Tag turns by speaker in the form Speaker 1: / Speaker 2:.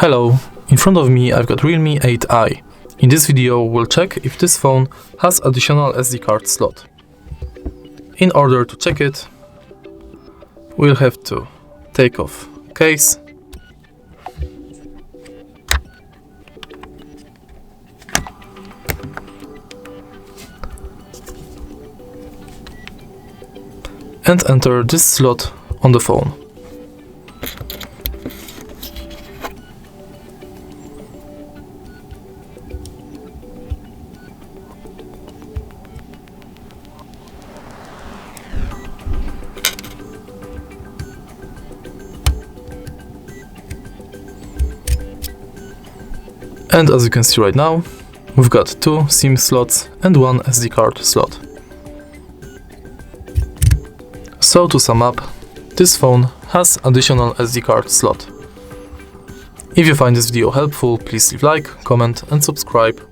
Speaker 1: Hello, in front of me I've got Realme 8i. In this video we'll check if this phone has additional SD card slot. In order to check it, we'll have to take off case, and enter this slot on the phone. And as you can see right now, we've got 2 SIM slots and 1 SD card slot. So to sum up, this phone has additional SD card slot. If you find this video helpful, please leave like, comment and subscribe.